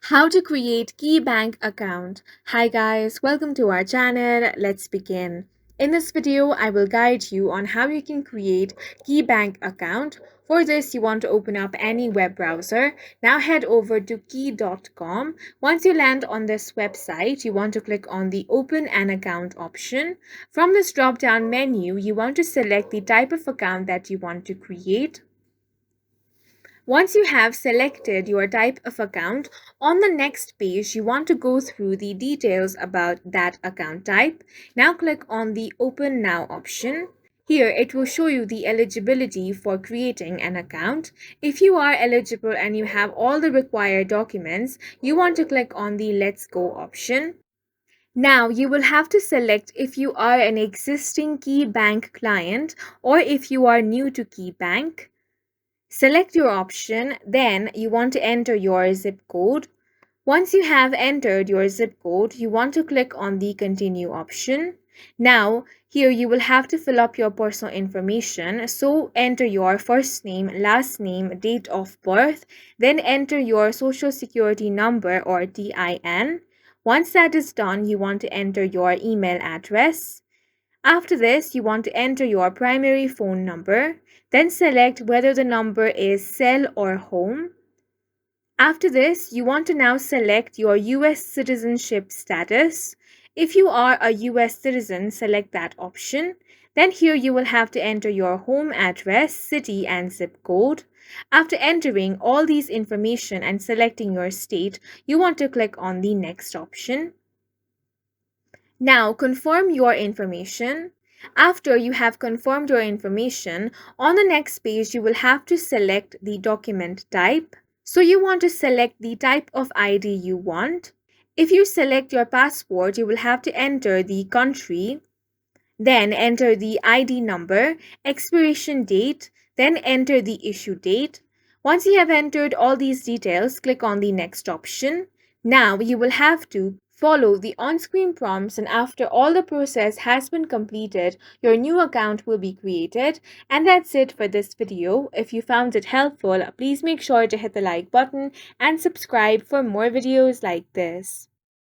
How to create KeyBank account. Hi guys, welcome to our channel. Let's begin. In this video, I will guide you on how you can create KeyBank account. For this, you want to open up any web browser. Now head over to key.com. Once you land on this website, you want to click on the Open an Account option. From this drop-down menu, you want to select the type of account that you want to create. Once you have selected your type of account, on the next page, you want to go through the details about that account type. Now click on the Open Now option. Here, it will show you the eligibility for creating an account. If you are eligible and you have all the required documents, you want to click on the Let's Go option. Now, you will have to select if you are an existing KeyBank client or if you are new to KeyBank. Select your option, then you want to enter your zip code. Once you have entered your zip code, you want to click on the Continue option. Now, here you will have to fill up your personal information, so enter your first name, last name, date of birth, then enter your social security number or TIN. Once that is done, you want to enter your email address. After this, you want to enter your primary phone number, then select whether the number is cell or home. After this, you want to now select your US citizenship status. If you are a US citizen, select that option. Then here you will have to enter your home address, city and zip code. After entering all these information and selecting your state, you want to click on the next option. Now confirm your information. After you have confirmed your information, on the next page you will have to select the document type. So you want to select the type of ID you want. If you select your passport, you will have to enter the country, then enter the ID number, expiration date, then enter the issue date. Once you have entered all these details, click on the next option. Now you will have to follow the on-screen prompts, and after all the process has been completed, your new account will be created. And that's it for this video. If you found it helpful, please make sure to hit the like button and subscribe for more videos like this.